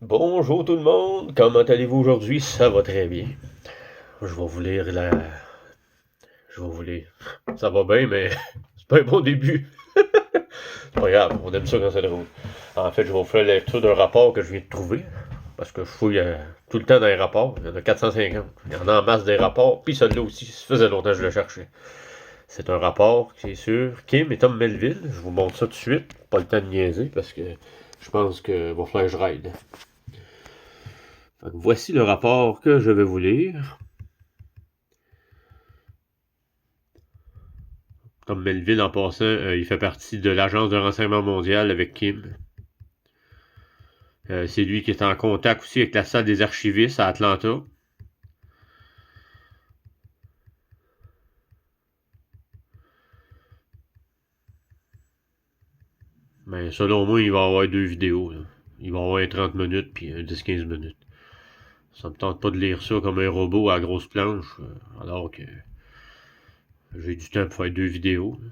Bonjour tout le monde, comment allez-vous aujourd'hui? Ça va très bien. Je vais vous lire la... Je vais vous lire. Ça va bien, mais c'est pas un bon début. C'est pas grave, on aime ça quand c'est drôle. En fait, je vais vous faire la lecture d'un rapport que je viens de trouver. Parce que je fouille tout le temps dans les rapports. Il y en a 450. Il y en a en masse des rapports. Puis celui-là aussi, ça faisait longtemps que je le cherchais. C'est un rapport qui est sur Kim et Tom Melville. Je vous montre ça tout de suite. Pas le temps de niaiser parce que je pense que va falloir que je raide. Donc, voici le rapport que je vais vous lire. Comme Melville, en passant, il fait partie de l'Agence de renseignement mondial avec Kim. C'est lui qui est en contact aussi avec la salle des archivistes à Atlanta. Mais selon moi, il va y avoir deux vidéos. Là. Il va y avoir un 30 minutes puis un 10-15 minutes. Ça me tente pas de lire ça comme un robot à grosse planche, alors que j'ai du temps pour faire deux vidéos. Là.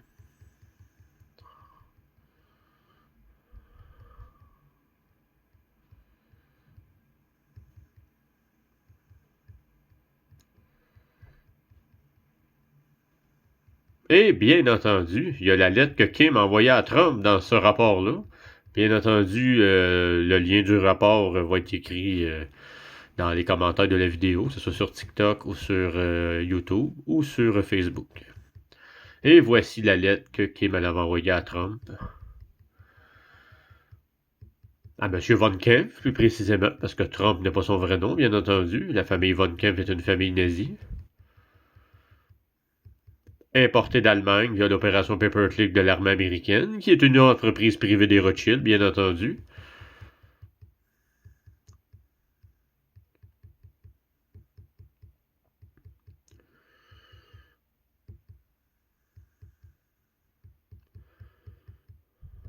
Et bien entendu, il y a la lettre que Kim a envoyée à Trump dans ce rapport-là. Bien entendu, le lien du rapport va être écrit dans les commentaires de la vidéo, que ce soit sur TikTok ou sur YouTube ou sur Facebook. Et voici la lettre que Kim avait envoyée à Trump. À M. Von Kempf, plus précisément, parce que Trump n'est pas son vrai nom, bien entendu. La famille Von Kempf est une famille nazie. Importée d'Allemagne via l'opération Paperclip de l'armée américaine, qui est une entreprise privée des Rothschild, bien entendu.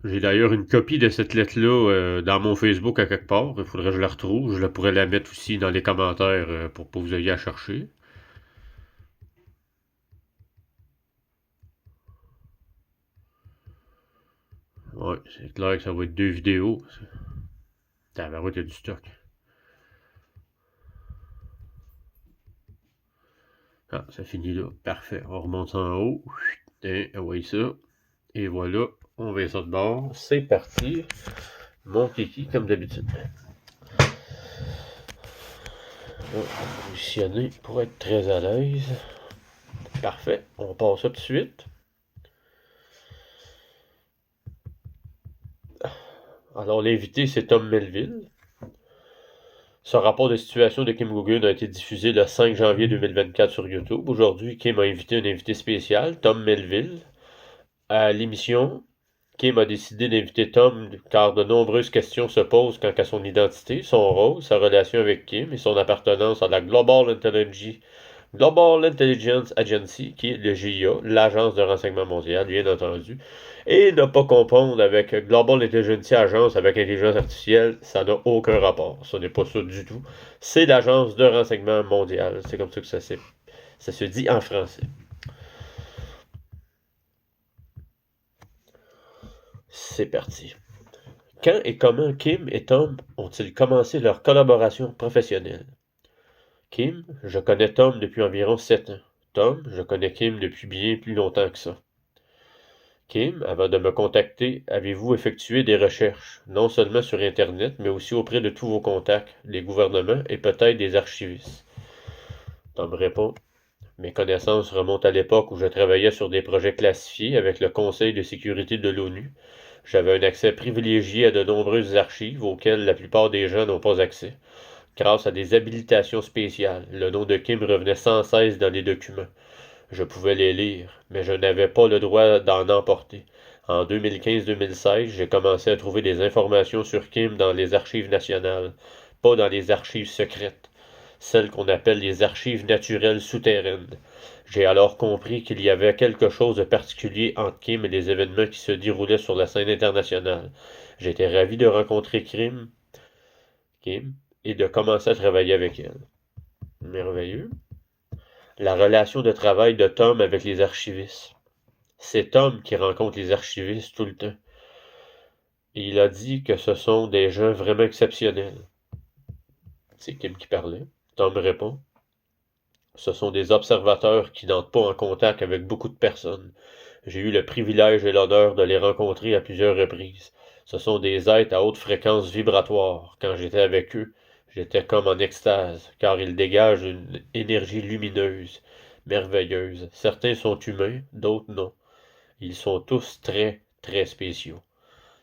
J'ai d'ailleurs une copie de cette lettre-là dans mon Facebook à quelque part. Il faudrait que je la retrouve. Je pourrais la mettre aussi dans les commentaires pour que vous ayez à chercher. Ouais, c'est clair que ça va être deux vidéos. Tabarouette, il y a du stock. Ah, ça finit là. Parfait. On remonte en haut. Et on voit ça. Et voilà, on va ça de bord. C'est parti. Mon kiki, comme d'habitude. On va positionner pour être très à l'aise. Parfait. On passe ça tout de suite. Alors, l'invité, c'est Tom Melville. Ce rapport de situation de Kim Googin a été diffusé le 5 janvier 2024 sur YouTube. Aujourd'hui, Kim a invité un invité spécial, Tom Melville, à l'émission. Kim a décidé d'inviter Tom car de nombreuses questions se posent quant à son identité, son rôle, sa relation avec Kim et son appartenance à la Global Intelligence Agency, qui est le GIA, l'Agence de renseignement mondial, bien entendu, et ne pas confondre avec Global Intelligence Agence avec intelligence artificielle, ça n'a aucun rapport. Ce n'est pas ça du tout. C'est l'Agence de renseignement mondial. C'est comme ça que ça se dit en français. C'est parti. Quand et comment Kim et Tom ont-ils commencé leur collaboration professionnelle? Kim, je connais Tom depuis environ 7 ans. Tom, je connais Kim depuis bien plus longtemps que ça. Kim, avant de me contacter, avez-vous effectué des recherches, non seulement sur Internet, mais aussi auprès de tous vos contacts, les gouvernements et peut-être des archivistes? Tom répond, mes connaissances remontent à l'époque où je travaillais sur des projets classifiés avec le Conseil de sécurité de l'ONU. J'avais un accès privilégié à de nombreuses archives auxquelles la plupart des gens n'ont pas accès. Grâce à des habilitations spéciales, le nom de Kim revenait sans cesse dans les documents. Je pouvais les lire, mais je n'avais pas le droit d'en emporter. En 2015-2016, j'ai commencé à trouver des informations sur Kim dans les archives nationales, pas dans les archives secrètes, celles qu'on appelle les archives naturelles souterraines. J'ai alors compris qu'il y avait quelque chose de particulier entre Kim et les événements qui se déroulaient sur la scène internationale. J'étais ravi de rencontrer Kim, et de commencer à travailler avec elle. Merveilleux. La relation de travail de Tom avec les archivistes. C'est Tom qui rencontre les archivistes tout le temps. Et il a dit que ce sont des gens vraiment exceptionnels. C'est Kim qui parlait. Tom répond. Ce sont des observateurs qui n'entrent pas en contact avec beaucoup de personnes. J'ai eu le privilège et l'honneur de les rencontrer à plusieurs reprises. Ce sont des êtres à haute fréquence vibratoire. Quand j'étais avec eux, j'étais comme en extase, car ils dégagent une énergie lumineuse, merveilleuse. Certains sont humains, d'autres non. Ils sont tous très, très spéciaux.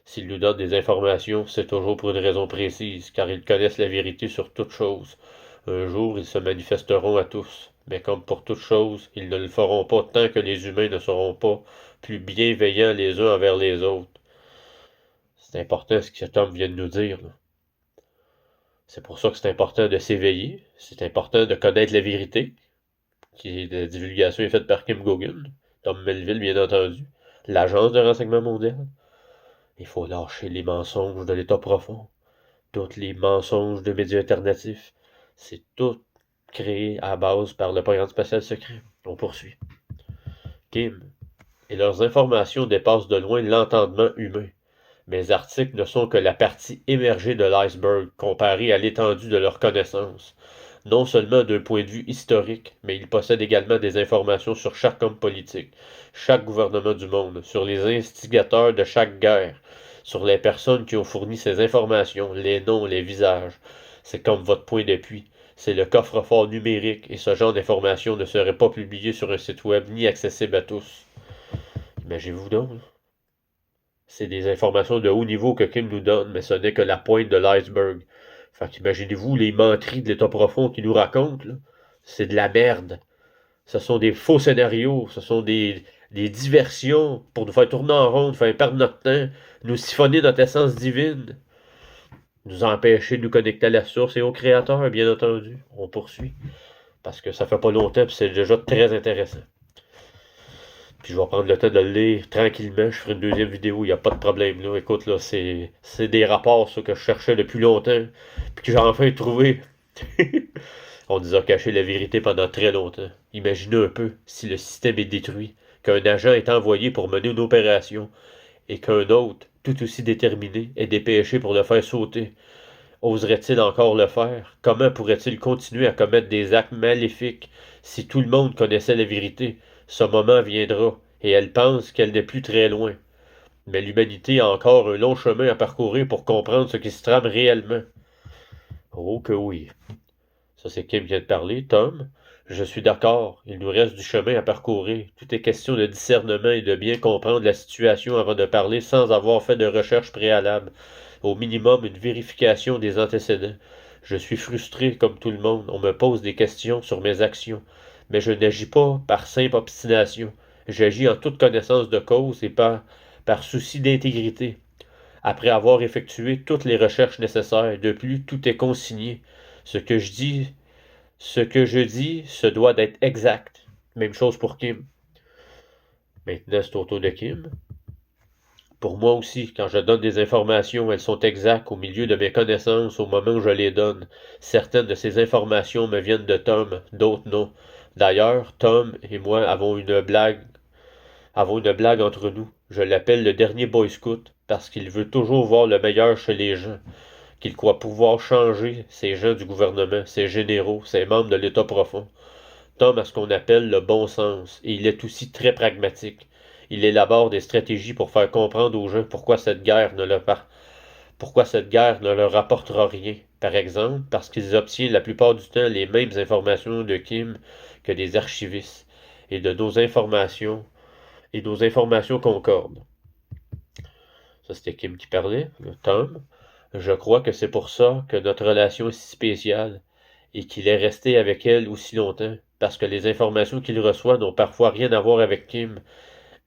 S'ils nous donnent des informations, c'est toujours pour une raison précise, car ils connaissent la vérité sur toute chose. Un jour, ils se manifesteront à tous, mais comme pour toute chose, ils ne le feront pas tant que les humains ne seront pas plus bienveillants les uns envers les autres. C'est important ce que cet homme vient de nous dire, là. C'est pour ça que c'est important de s'éveiller, c'est important de connaître la vérité, qui la divulgation est faite par Kim Gogan, Tom Melville, bien entendu, l'Agence de renseignement mondial. Il faut lâcher les mensonges de l'État profond, tous les mensonges de médias alternatifs. C'est tout créé à base par le programme spatial secret. On poursuit. Kim. Et leurs informations dépassent de loin l'entendement humain. Mes articles ne sont que la partie émergée de l'iceberg comparée à l'étendue de leurs connaissances. Non seulement d'un point de vue historique, mais ils possèdent également des informations sur chaque homme politique, chaque gouvernement du monde, sur les instigateurs de chaque guerre, sur les personnes qui ont fourni ces informations, les noms, les visages. C'est comme votre point d'appui. C'est le coffre-fort numérique et ce genre d'informations ne serait pas publié sur un site web ni accessible à tous. Imaginez-vous donc. C'est des informations de haut niveau que Kim nous donne, mais ce n'est que la pointe de l'iceberg. Fait qu'imaginez-vous les menteries de l'État profond qu'il nous raconte, là. C'est de la merde. Ce sont des faux scénarios, ce sont des diversions pour nous faire tourner en rond, nous faire perdre notre temps, nous siphonner notre essence divine, nous empêcher de nous connecter à la source et au Créateur, bien entendu. On poursuit. Parce que ça fait pas longtemps, puis c'est déjà très intéressant. Puis je vais prendre le temps de le lire tranquillement. Je ferai une deuxième vidéo, il n'y a pas de problème. Là. Écoute, là, c'est des rapports ça, que je cherchais depuis longtemps. Puis que j'ai enfin trouvé. On nous a caché la vérité pendant très longtemps. Imaginez un peu si le système est détruit, qu'un agent est envoyé pour mener une opération, et qu'un autre, tout aussi déterminé, est dépêché pour le faire sauter. Oserait-il encore le faire? Comment pourrait-il continuer à commettre des actes maléfiques si tout le monde connaissait la vérité? Ce moment viendra, et elle pense qu'elle n'est plus très loin. Mais l'humanité a encore un long chemin à parcourir pour comprendre ce qui se trame réellement. Oh que oui. Ça c'est Kim qui vient de parler. Tom, je suis d'accord, il nous reste du chemin à parcourir. Tout est question de discernement et de bien comprendre la situation avant de parler sans avoir fait de recherche préalable. Au minimum, une vérification des antécédents. Je suis frustré comme tout le monde. On me pose des questions sur mes actions. Mais je n'agis pas par simple obstination. J'agis en toute connaissance de cause et par souci d'intégrité. Après avoir effectué toutes les recherches nécessaires, de plus, tout est consigné. Ce que je dis se doit d'être exact. Même chose pour Kim. Maintenant, c'est au tour de Kim. Pour moi aussi, quand je donne des informations, elles sont exactes au milieu de mes connaissances au moment où je les donne. Certaines de ces informations me viennent de Tom, d'autres non. D'ailleurs, Tom et moi avons une blague entre nous. Je l'appelle le dernier Boy Scout parce qu'il veut toujours voir le meilleur chez les gens, qu'il croit pouvoir changer ces gens du gouvernement, ces généraux, ces membres de l'État profond. Tom a ce qu'on appelle le bon sens, et il est aussi très pragmatique. Il élabore des stratégies pour faire comprendre aux gens pourquoi cette guerre ne leur apportera rien. Par exemple, parce qu'ils obtiennent la plupart du temps les mêmes informations de Kim que des archivistes, et nos informations concordent. Ça, c'était Kim qui parlait, Tom. Je crois que c'est pour ça que notre relation est si spéciale, et qu'il est resté avec elle aussi longtemps, parce que les informations qu'il reçoit n'ont parfois rien à voir avec Kim,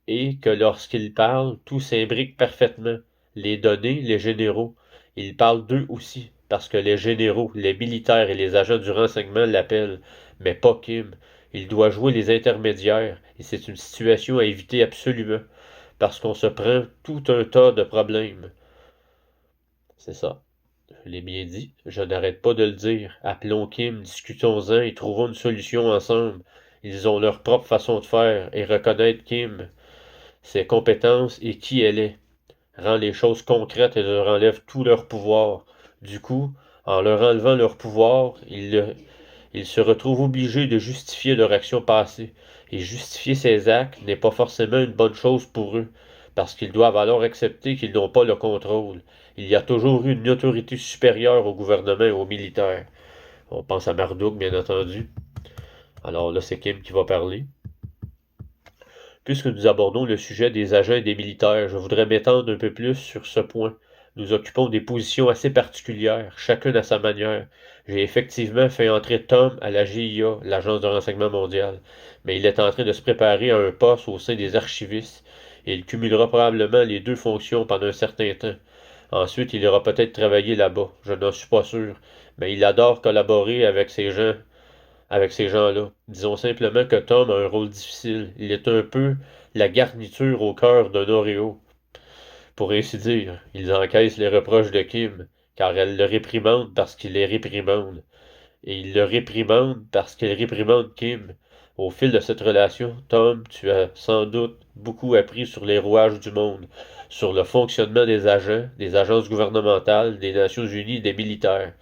et que lorsqu'il parle, tout s'imbrique parfaitement. Les données, les généraux, il parle d'eux aussi, parce que les généraux, les militaires et les agents du renseignement l'appellent, mais pas Kim. Il doit jouer les intermédiaires, et c'est une situation à éviter absolument, parce qu'on se prend tout un tas de problèmes. C'est ça. Je l'ai bien dit, je n'arrête pas de le dire. Appelons Kim, discutons-en et trouvons une solution ensemble. Ils ont leur propre façon de faire, et reconnaître Kim, ses compétences et qui elle est, rend les choses concrètes et leur enlève tout leur pouvoir. Du coup, En leur enlevant leur pouvoir, ils se retrouvent obligés de justifier leur action passée. Et justifier ces actes n'est pas forcément une bonne chose pour eux, parce qu'ils doivent alors accepter qu'ils n'ont pas le contrôle. Il y a toujours eu une autorité supérieure au gouvernement et aux militaires. On pense à Marduk, bien entendu. Alors là, c'est Kim qui va parler. Puisque nous abordons le sujet des agents et des militaires, je voudrais m'étendre un peu plus sur ce point. Nous occupons des positions assez particulières, chacune à sa manière. J'ai effectivement fait entrer Tom à la GIA, l'Agence de renseignement mondial, mais il est en train de se préparer à un poste au sein des archivistes, et il cumulera probablement les deux fonctions pendant un certain temps. Ensuite, il ira peut-être travailler là-bas, je n'en suis pas sûr, mais il adore collaborer avec ces gens-là. Disons simplement que Tom a un rôle difficile. Il est un peu la garniture au cœur d'un Oreo. Pour ainsi dire, ils encaissent les reproches de Kim, car elle le réprimande parce qu'il les réprimande. Et il le réprimande parce qu'il réprimande Kim. Au fil de cette relation, Tom, tu as sans doute beaucoup appris sur les rouages du monde, sur le fonctionnement des agents, des agences gouvernementales, des Nations Unies, des militaires.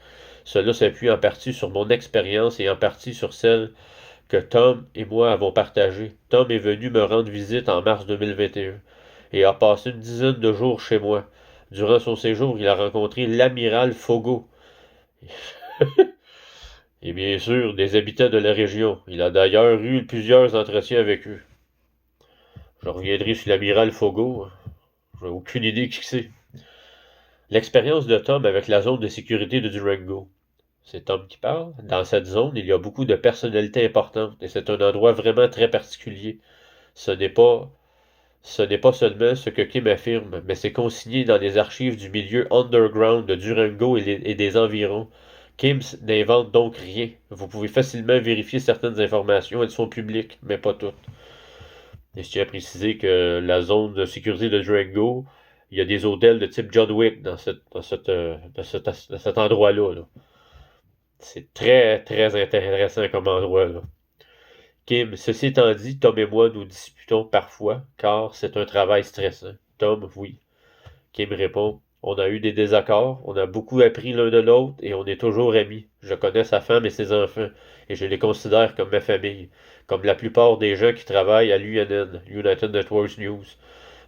Cela s'appuie en partie sur mon expérience et en partie sur celle que Tom et moi avons partagée. Tom est venu me rendre visite en mars 2021 et a passé une dizaine de jours chez moi. Durant son séjour, il a rencontré l'amiral Fogo et bien sûr des habitants de la région. Il a d'ailleurs eu plusieurs entretiens avec eux. Je reviendrai sur l'amiral Fogo. J'ai aucune idée qui c'est. L'expérience de Tom avec la zone de sécurité de Durango. C'est Tom qui parle. Dans cette zone, il y a beaucoup de personnalités importantes et c'est un endroit vraiment très particulier. Ce n'est pas, ce n'est pas seulement ce que Kim affirme, mais c'est consigné dans les archives du milieu underground de Durango et des environs. Kim n'invente donc rien. Vous pouvez facilement vérifier certaines informations, elles sont publiques, mais pas toutes. Et je tiens à préciser que la zone de sécurité de Durango, il y a des hôtels de type John Wick dans cet endroit-là. Là. C'est très, très intéressant comme endroit, là. Kim, ceci étant dit, Tom et moi nous disputons parfois, car c'est un travail stressant. Tom, oui. Kim répond, on a eu des désaccords, on a beaucoup appris l'un de l'autre, et on est toujours amis. Je connais sa femme et ses enfants, et je les considère comme ma famille, comme la plupart des gens qui travaillent à l'UNN, United Networks News.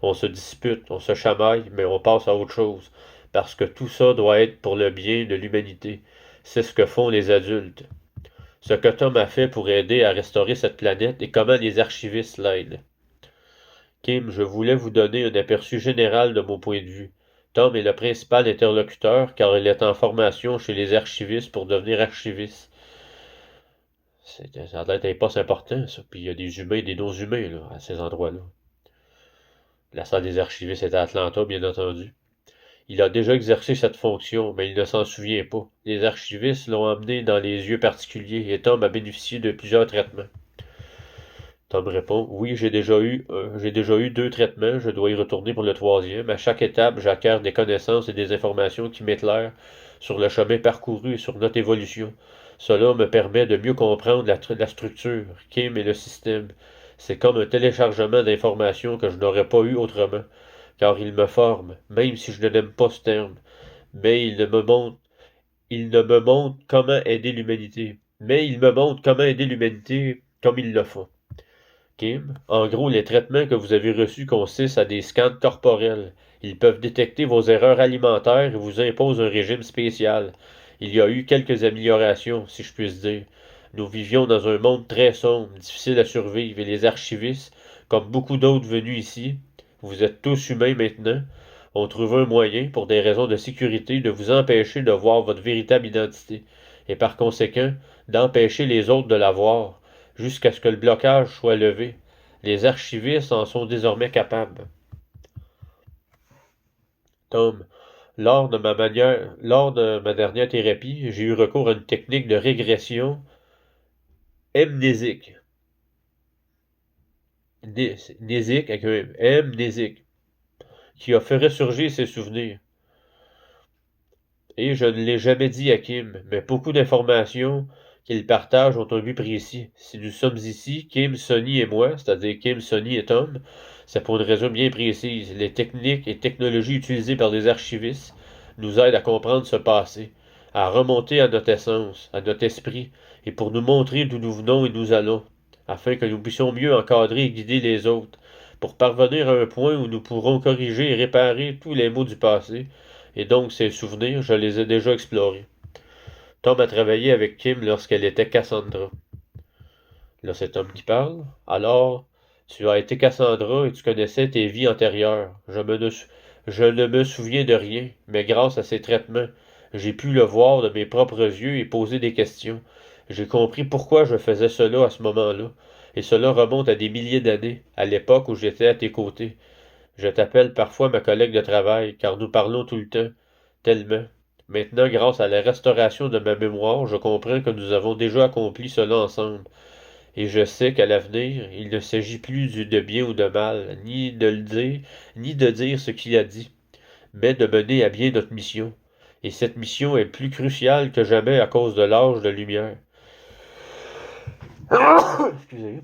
On se dispute, on se chamaille, mais on passe à autre chose, parce que tout ça doit être pour le bien de l'humanité. C'est ce que font les adultes. Ce que Tom a fait pour aider à restaurer cette planète et comment les archivistes l'aident. Kim, je voulais vous donner un aperçu général de mon point de vue. Tom est le principal interlocuteur car il est en formation chez les archivistes pour devenir archiviste. Ça a l'air un poste important, ça. Puis il y a des humains et des non-humains là, à ces endroits-là. La salle des archivistes est à Atlanta, bien entendu. Il a déjà exercé cette fonction, mais il ne s'en souvient pas. Les archivistes l'ont emmené dans les lieux particuliers et Tom a bénéficié de plusieurs traitements. Tom répond, oui, j'ai déjà eu 2 traitements, je dois y retourner pour le troisième. À chaque étape, j'acquiers des connaissances et des informations qui m'éclairent sur le chemin parcouru et sur notre évolution. Cela me permet de mieux comprendre la structure, Kim et le système. C'est comme un téléchargement d'informations que je n'aurais pas eu autrement, car il me forme, même si je n'aime pas ce terme. Mais il ne me montre comment aider l'humanité. Mais il me montre comment aider l'humanité comme il le faut. Kim, en gros, les traitements que vous avez reçus consistent à des scans corporels. Ils peuvent détecter vos erreurs alimentaires et vous imposent un régime spécial. Il y a eu quelques améliorations, si je puis dire. Nous vivions dans un monde très sombre, difficile à survivre, et les archivistes, comme beaucoup d'autres venus ici, vous êtes tous humains maintenant, ont trouvé un moyen, pour des raisons de sécurité, de vous empêcher de voir votre véritable identité, et par conséquent, d'empêcher les autres de la voir jusqu'à ce que le blocage soit levé. Les archivistes en sont désormais capables. Tom, lors de ma dernière thérapie, j'ai eu recours à une technique de régression amnésique. Nésique avec un M, amnésique, qui a fait ressurgir ses souvenirs. Et je ne l'ai jamais dit à Kim, mais beaucoup d'informations qu'il partage ont un but précis. Si nous sommes ici, Kim, Sonny et moi, c'est-à-dire Kim, Sonny et Tom, c'est pour une raison bien précise. Les techniques et technologies utilisées par les archivistes nous aident à comprendre ce passé, à remonter à notre essence, à notre esprit, et pour nous montrer d'où nous venons et nous allons, afin que nous puissions mieux encadrer et guider les autres, pour parvenir à un point où nous pourrons corriger et réparer tous les maux du passé, et donc ces souvenirs, je les ai déjà explorés. Tom a travaillé avec Kim lorsqu'elle était Cassandra. Là, c'est Tom qui parle. Alors, tu as été Cassandra et tu connaissais tes vies antérieures. Je ne me souviens de rien, mais grâce à ces traitements, j'ai pu le voir de mes propres yeux et poser des questions. J'ai compris pourquoi je faisais cela à ce moment-là. Et cela remonte à des milliers d'années, à l'époque où j'étais à tes côtés. Je t'appelle parfois ma collègue de travail, car nous parlons tout le temps, tellement. Maintenant, grâce à la restauration de ma mémoire, je comprends que nous avons déjà accompli cela ensemble. Et je sais qu'à l'avenir, il ne s'agit plus de bien ou de mal, ni de le dire, ni de dire ce qu'il a dit, mais de mener à bien notre mission. Et cette mission est plus cruciale que jamais à cause de l'âge de lumière. Excusez.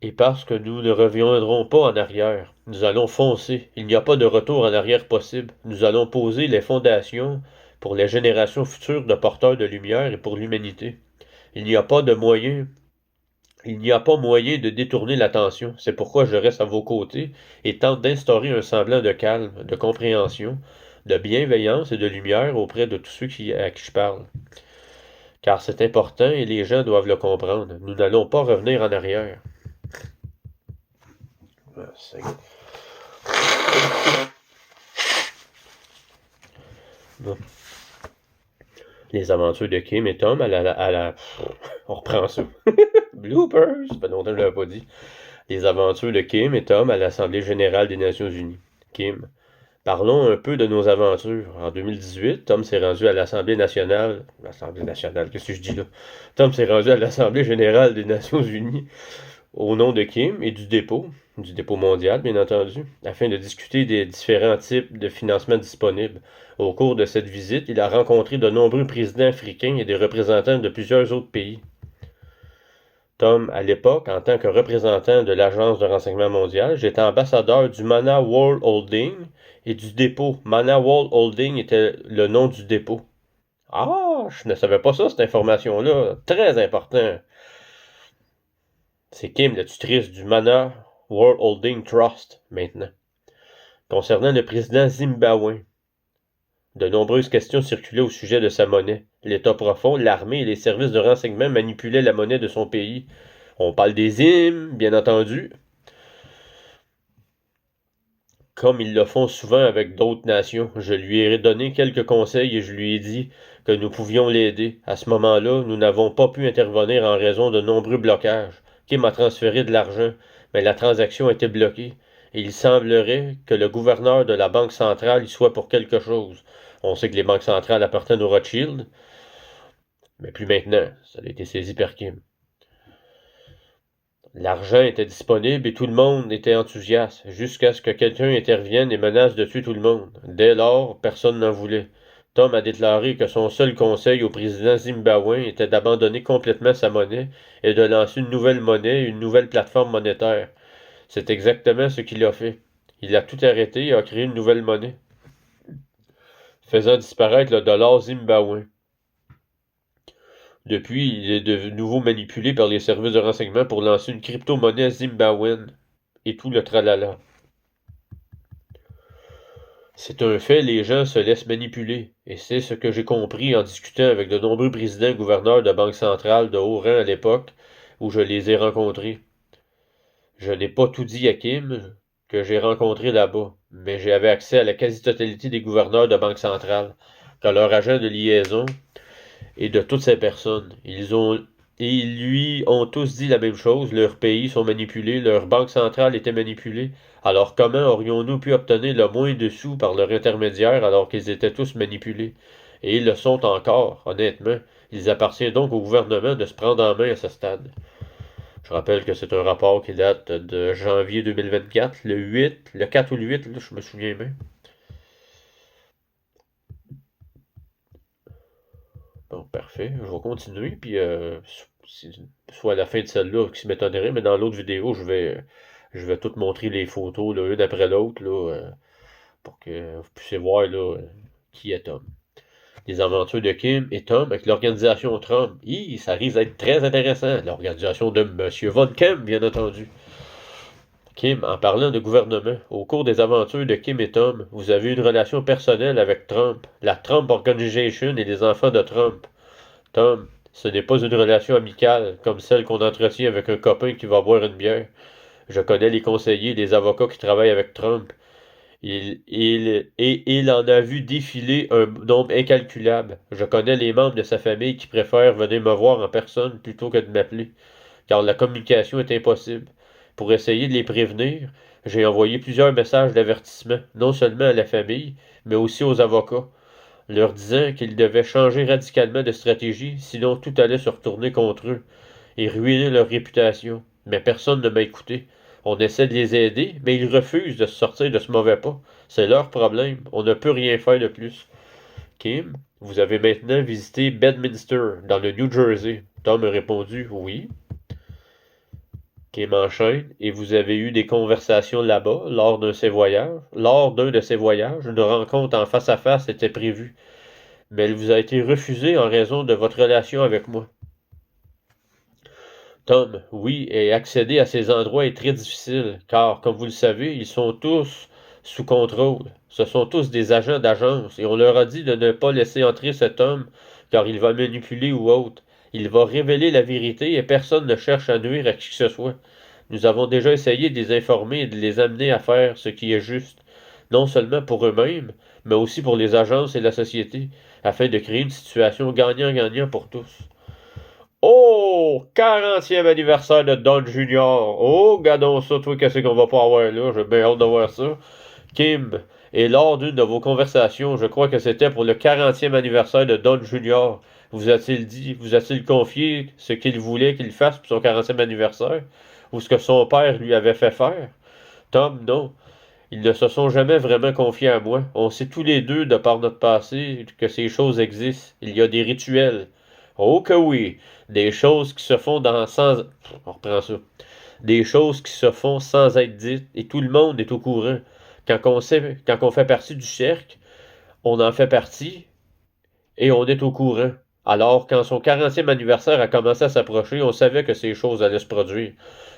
Et parce que nous ne reviendrons pas en arrière, nous allons foncer. Il n'y a pas de retour en arrière possible. Nous allons poser les fondations pour les générations futures de porteurs de lumière et pour l'humanité. Il n'y a pas de moyen Il n'y a pas moyen de détourner l'attention. C'est pourquoi je reste à vos côtés et tente d'instaurer un semblant de calme, de compréhension, de bienveillance et de lumière auprès de tous ceux à qui je parle. Car c'est important et les gens doivent le comprendre. Nous n'allons pas revenir en arrière. Bon. Les aventures de Kim et Tom On reprend ça. Bloopers! Ça fait longtemps que je ne l'avais pas dit. Les aventures de Kim et Tom à l'Assemblée générale des Nations unies. Kim. Parlons un peu de nos aventures. En 2018, Tom s'est rendu à l'Assemblée nationale. L'Assemblée nationale, qu'est-ce que je dis là? Tom s'est rendu à l'Assemblée générale des Nations unies au nom de Kim et du dépôt mondial, bien entendu, afin de discuter des différents types de financement disponibles. Au cours de cette visite, il a rencontré de nombreux présidents africains et des représentants de plusieurs autres pays. Tom, à l'époque, en tant que représentant de l'Agence de renseignement mondial, j'étais ambassadeur du Mana World Holding et du dépôt. Mana World Holding était le nom du dépôt. Ah, je ne savais pas ça, cette information-là. Très important. C'est Kim, la tutrice du Mana World Holding Trust, maintenant. Concernant le président zimbabwéen, de nombreuses questions circulaient au sujet de sa monnaie. L'État profond, l'armée et les services de renseignement manipulaient la monnaie de son pays. On parle des Zim, bien entendu, comme ils le font souvent avec d'autres nations. Je lui ai donné quelques conseils et je lui ai dit que nous pouvions l'aider. À ce moment-là, nous n'avons pas pu intervenir en raison de nombreux blocages. Kim a transféré de l'argent, mais la transaction était bloquée. Et il semblerait que le gouverneur de la Banque centrale y soit pour quelque chose. On sait que les banques centrales appartiennent aux Rothschild, mais plus maintenant. Ça a été saisi par Kim. L'argent était disponible et tout le monde était enthousiaste, jusqu'à ce que quelqu'un intervienne et menace de tuer tout le monde. Dès lors, personne n'en voulait. Tom a déclaré que son seul conseil au président zimbabwéen était d'abandonner complètement sa monnaie et de lancer une nouvelle monnaie, une nouvelle plateforme monétaire. C'est exactement ce qu'il a fait. Il a tout arrêté et a créé une nouvelle monnaie, faisant disparaître le dollar zimbabwéen. Depuis, il est de nouveau manipulé par les services de renseignement pour lancer une crypto-monnaie zimbabwéenne et tout le tralala. C'est un fait, les gens se laissent manipuler, et c'est ce que j'ai compris en discutant avec de nombreux présidents et gouverneurs de banques centrales de haut rang à l'époque où je les ai rencontrés. Je n'ai pas tout dit à Kim, que j'ai rencontré là-bas, mais j'avais accès à la quasi-totalité des gouverneurs de banques centrales, car leur agent de liaison et de toutes ces personnes. Ils lui ont tous dit la même chose, leurs pays sont manipulés, leur banque centrale était manipulée. Alors comment aurions-nous pu obtenir le moins de sous par leur intermédiaire alors qu'ils étaient tous manipulés? Et ils le sont encore, honnêtement. Il appartient donc au gouvernement de se prendre en main à ce stade. Je rappelle que c'est un rapport qui date de janvier 2024, le 4 ou le 8, là, je me souviens bien. Bon, parfait. Je vais continuer, puis soit à la fin de celle-là qui m'étonnerait, mais dans l'autre vidéo, je vais tout montrer les photos, là, une après l'autre, là, pour que vous puissiez voir là, qui est Tom. Les aventures de Kim et Tom avec l'organisation Trump. Ça risque d'être très intéressant. L'organisation de M. Von Kemp, bien entendu. Kim, en parlant de gouvernement, au cours des aventures de Kim et Tom, vous avez une relation personnelle avec Trump, la Trump Organization et les enfants de Trump. Tom, ce n'est pas une relation amicale, comme celle qu'on entretient avec un copain qui va boire une bière. Je connais les conseillers et les avocats qui travaillent avec Trump. Il en a vu défiler un nombre incalculable. Je connais les membres de sa famille qui préfèrent venir me voir en personne plutôt que de m'appeler, car la communication est impossible. Pour essayer de les prévenir, j'ai envoyé plusieurs messages d'avertissement, non seulement à la famille, mais aussi aux avocats, leur disant qu'ils devaient changer radicalement de stratégie, sinon tout allait se retourner contre eux et ruiner leur réputation. Mais personne ne m'a écouté. On essaie de les aider, mais ils refusent de se sortir de ce mauvais pas. C'est leur problème. On ne peut rien faire de plus. Kim, vous avez maintenant visité Bedminster, dans le New Jersey. Tom a répondu oui. Kim enchaîne, et vous avez eu des conversations là-bas lors d'un de ces voyages. Lors d'un de ces voyages, une rencontre en face à face était prévue, mais elle vous a été refusée en raison de votre relation avec moi. Tom, oui, et accéder à ces endroits est très difficile, car, comme vous le savez, ils sont tous sous contrôle. Ce sont tous des agents d'agence, et on leur a dit de ne pas laisser entrer cet homme, car il va manipuler ou autre. Il va révéler la vérité, et personne ne cherche à nuire à qui que ce soit. Nous avons déjà essayé de les informer et de les amener à faire ce qui est juste, non seulement pour eux-mêmes, mais aussi pour les agences et la société, afin de créer une situation gagnant-gagnant pour tous. Oh! 40e anniversaire de Don Junior. Oh, regardons ça, toi, qu'est-ce qu'on va pas avoir là? J'ai bien hâte de voir ça. Kim, et lors d'une de vos conversations, je crois que c'était pour le 40e anniversaire de Don Junior, vous a-t-il dit, vous a-t-il confié ce qu'il voulait qu'il fasse pour son 40e anniversaire? Ou ce que son père lui avait fait faire? Tom, non. Ils ne se sont jamais vraiment confiés à moi. On sait tous les deux, de par notre passé, que ces choses existent. Il y a des rituels. Oh que oui! Des choses qui se font sans... On reprend ça. Des choses qui se font sans être dites, et tout le monde est au courant. Quand on fait partie du cercle, on en fait partie, et on est au courant. Alors, quand son 40e anniversaire a commencé à s'approcher, on savait que ces choses allaient se produire.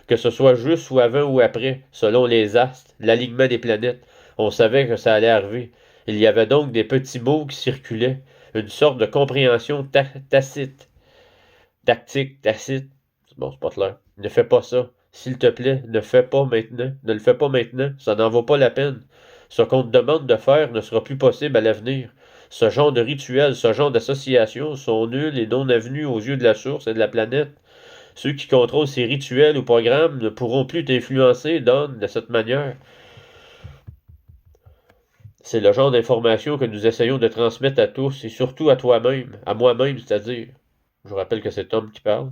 Que ce soit juste ou avant ou après, selon les astres, l'alignement des planètes, on savait que ça allait arriver. Il y avait donc des petits mots qui circulaient, une sorte de compréhension tacite. Tactique, tacite. Bon, c'est pas clair. Ne fais pas ça. S'il te plaît, ne fais pas maintenant. Ne le fais pas maintenant. Ça n'en vaut pas la peine. Ce qu'on te demande de faire ne sera plus possible à l'avenir. Ce genre de rituels, ce genre d'associations sont nuls et non avenus aux yeux de la source et de la planète. Ceux qui contrôlent ces rituels ou programmes ne pourront plus t'influencer, Don, de cette manière. C'est le genre d'information que nous essayons de transmettre à tous et surtout à toi-même, à moi-même, c'est-à-dire. Je vous rappelle que c'est Tom qui parle.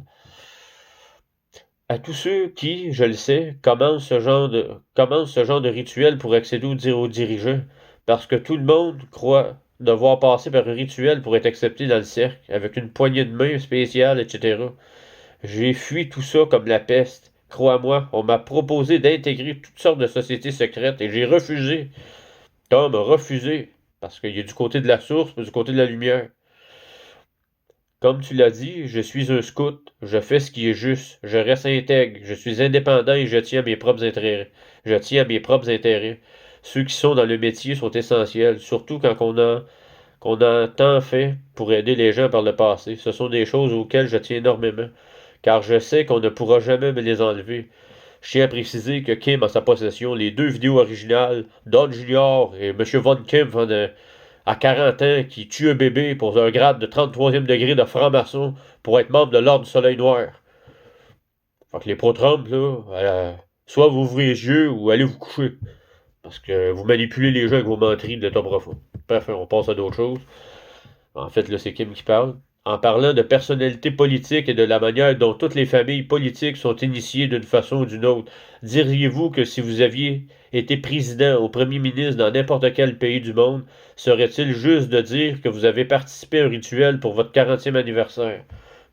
À tous ceux qui, je le sais, commencent ce genre de rituel pour accéder aux dirigeants, parce que tout le monde croit devoir passer par un rituel pour être accepté dans le cercle, avec une poignée de main spéciale, etc. J'ai fui tout ça comme la peste. Crois-moi, on m'a proposé d'intégrer toutes sortes de sociétés secrètes et j'ai refusé. Tom a refusé, parce qu'il est du côté de la source, mais du côté de la lumière. Comme tu l'as dit, je suis un scout, je fais ce qui est juste, je reste intègre, je suis indépendant et je tiens à mes propres intérêts. Je tiens à mes propres intérêts. Ceux qui sont dans le métier sont essentiels, surtout quand qu'on a tant fait pour aider les gens par le passé. Ce sont des choses auxquelles je tiens énormément, car je sais qu'on ne pourra jamais me les enlever. Je tiens à préciser que Kim a sa possession les deux vidéos originales, Don Junior et M. Von Kim à 40 ans qui tue un bébé pour un grade de 33e degré de franc-maçon pour être membre de l'Ordre du Soleil Noir. Fait que les pro-Trump, là, soit vous ouvrez les yeux ou allez vous coucher. Parce que vous manipulez les gens avec vos menteries de l'état profond. Bref, on passe à d'autres choses. En fait, là, c'est Kim qui parle. En parlant de personnalité politique et de la manière dont toutes les familles politiques sont initiées d'une façon ou d'une autre, diriez-vous que si vous aviez été président ou premier ministre dans n'importe quel pays du monde, serait-il juste de dire que vous avez participé à un rituel pour votre 40e anniversaire?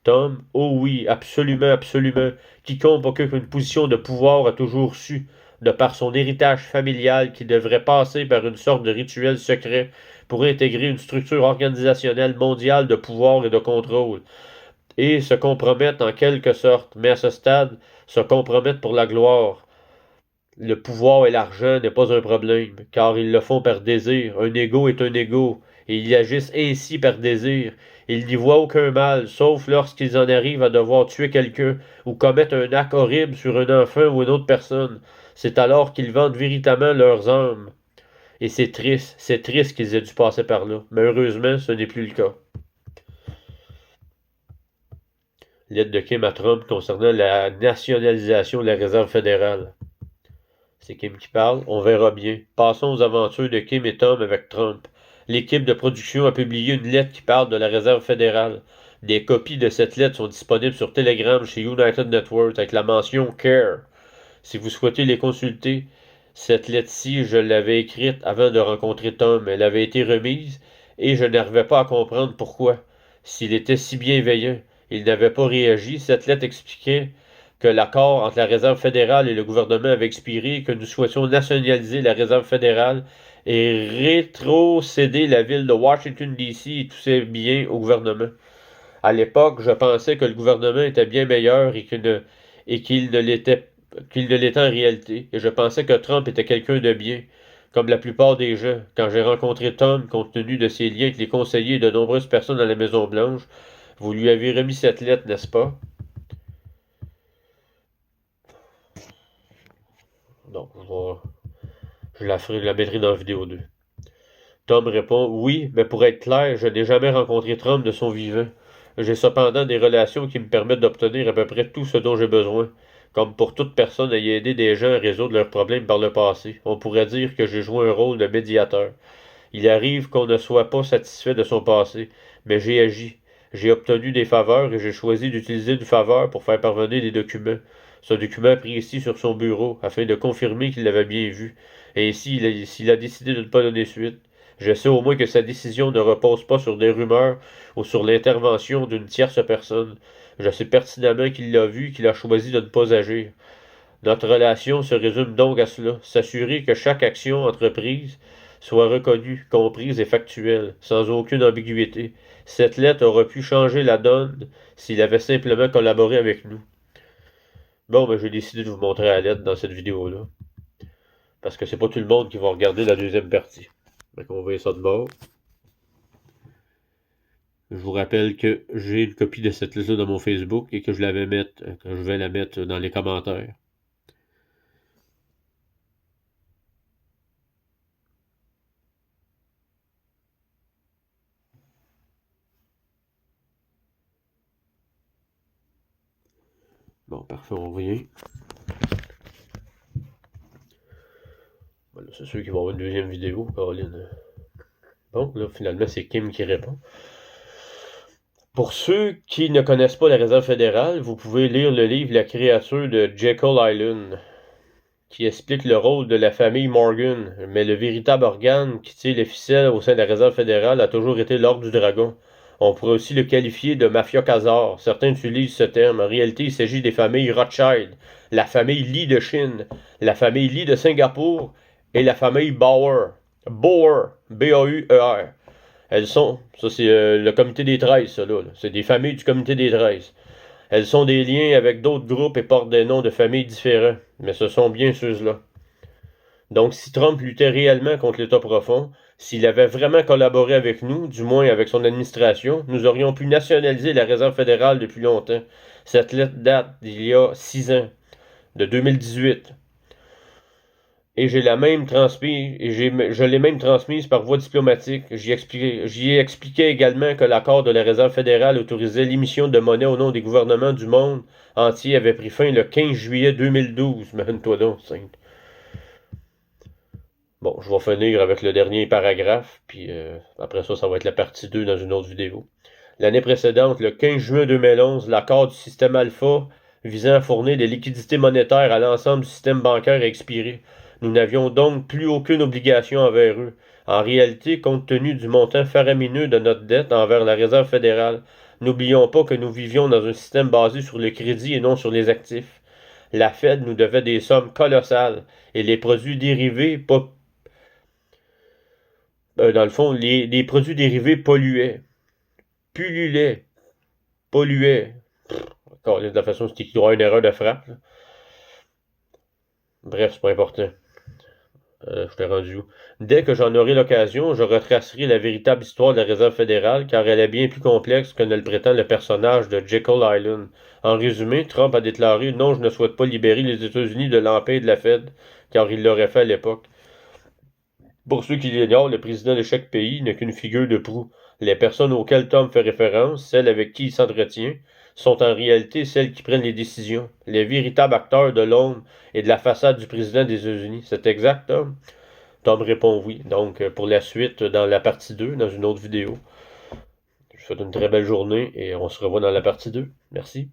Tom, oh oui, absolument, absolument. Quiconque occupe une position de pouvoir a toujours su, de par son héritage familial, qu'il devrait passer par une sorte de rituel secret pour intégrer une structure organisationnelle mondiale de pouvoir et de contrôle, et se compromettent en quelque sorte, mais à ce stade, se compromettent pour la gloire. Le pouvoir et l'argent n'est pas un problème, car ils le font par désir. Un égo est un égo, et ils agissent ainsi par désir. Ils n'y voient aucun mal, sauf lorsqu'ils en arrivent à devoir tuer quelqu'un ou commettre un acte horrible sur un enfant ou une autre personne. C'est alors qu'ils vendent véritablement leurs âmes. Et c'est triste qu'ils aient dû passer par là. Mais heureusement, ce n'est plus le cas. Lettre de Kim à Trump concernant la nationalisation de la Réserve fédérale. C'est Kim qui parle. On verra bien. Passons aux aventures de Kim et Tom avec Trump. L'équipe de production a publié une lettre qui parle de la Réserve fédérale. Des copies de cette lettre sont disponibles sur Telegram chez United Networks avec la mention CARE. Si vous souhaitez les consulter, cette lettre-ci, je l'avais écrite avant de rencontrer Tom. Elle avait été remise et je n'arrivais pas à comprendre pourquoi. S'il était si bienveillant, il n'avait pas réagi. Cette lettre expliquait que l'accord entre la Réserve fédérale et le gouvernement avait expiré, que nous souhaitions nationaliser la Réserve fédérale et rétrocéder la ville de Washington, D.C. et tous ses biens au gouvernement. À l'époque, je pensais que le gouvernement était bien meilleur et qu'il ne l'était en réalité, et je pensais que Trump était quelqu'un de bien, comme la plupart des gens. Quand j'ai rencontré Tom, compte tenu de ses liens avec les conseillers et de nombreuses personnes à la Maison-Blanche, vous lui avez remis cette lettre, n'est-ce pas? Non, je la mettrai dans la vidéo 2. Tom répond, oui, mais pour être clair, je n'ai jamais rencontré Trump de son vivant. J'ai cependant des relations qui me permettent d'obtenir à peu près tout ce dont j'ai besoin. Comme pour toute personne ayant aidé des gens à résoudre leurs problèmes par le passé, on pourrait dire que j'ai joué un rôle de médiateur. Il arrive qu'on ne soit pas satisfait de son passé, mais j'ai agi. J'ai obtenu des faveurs et j'ai choisi d'utiliser une faveur pour faire parvenir des documents. Ce document pris ici sur son bureau, afin de confirmer qu'il l'avait bien vu. Et ici, s'il a décidé de ne pas donner suite, je sais au moins que sa décision ne repose pas sur des rumeurs ou sur l'intervention d'une tierce personne. Je sais pertinemment qu'il l'a vu et qu'il a choisi de ne pas agir. Notre relation se résume donc à cela, s'assurer que chaque action entreprise soit reconnue, comprise et factuelle, sans aucune ambiguïté. Cette lettre aurait pu changer la donne s'il avait simplement collaboré avec nous. Bon, ben j'ai décidé de vous montrer la lettre dans cette vidéo-là. Parce que c'est pas tout le monde qui va regarder la deuxième partie. Donc on va ça de bord. Je vous rappelle que j'ai une copie de cette liste-là dans mon Facebook et que je vais la mettre dans les commentaires. Bon, parfait, on revient. Voilà, c'est sûr qu'il va y avoir une deuxième vidéo, Caroline. Bon, là, finalement, c'est Kim qui répond. Pour ceux qui ne connaissent pas la Réserve fédérale, vous pouvez lire le livre La créature de Jekyll Island, qui explique le rôle de la famille Morgan, mais le véritable organe qui tire les ficelles au sein de la Réserve fédérale a toujours été l'Ordre du Dragon. On pourrait aussi le qualifier de mafia khazar. Certains utilisent ce terme. En réalité, il s'agit des familles Rothschild, la famille Lee de Chine, la famille Lee de Singapour et la famille Bauer. Bauer, B-A-U-E-R. Elles sont, ça c'est le comité des 13, ça là. C'est des familles du comité des 13. Elles sont des liens avec d'autres groupes et portent des noms de familles différents, mais ce sont bien ceux-là. Donc si Trump luttait réellement contre l'État profond, s'il avait vraiment collaboré avec nous, du moins avec son administration, nous aurions pu nationaliser la Réserve fédérale depuis longtemps. Cette lettre date d'il y a 6 ans, de 2018. Et je l'ai même transmise par voie diplomatique. J'y ai expliqué également que l'accord de la Réserve fédérale autorisait l'émission de monnaie au nom des gouvernements du monde entier avait pris fin le 15 juillet 2012. Mène-toi donc, Sainte. Bon, je vais finir avec le dernier paragraphe, puis après ça va être la partie 2 dans une autre vidéo. L'année précédente, le 15 juin 2011, l'accord du système Alpha visant à fournir des liquidités monétaires à l'ensemble du système bancaire a expiré. Nous n'avions donc plus aucune obligation envers eux. En réalité, compte tenu du montant faramineux de notre dette envers la Réserve fédérale, n'oublions pas que nous vivions dans un système basé sur le crédit et non sur les actifs. La Fed nous devait des sommes colossales et les produits dérivés Dans le fond, les produits dérivés polluaient, pullulaient, polluaient. Encore de la façon, c'est qu'il y aura une erreur de frappe. Là. Bref, c'est pas important. Je t'ai rendu où? Dès que j'en aurai l'occasion, je retracerai la véritable histoire de la Réserve fédérale, car elle est bien plus complexe que ne le prétend le personnage de Jekyll Island. En résumé, Trump a déclaré: Non, je ne souhaite pas libérer les États-Unis de l'empire de la Fed, car il l'aurait fait à l'époque. Pour ceux qui l'ignorent, le président de chaque pays n'est qu'une figure de proue. Les personnes auxquelles Tom fait référence, celles avec qui il s'entretient, sont en réalité celles qui prennent les décisions. Les véritables acteurs de l'ombre et de la façade du président des États-Unis. C'est exact, Tom? Tom répond oui. Donc, pour la suite, dans la partie 2, dans une autre vidéo. Je vous souhaite une très belle journée et on se revoit dans la partie 2. Merci.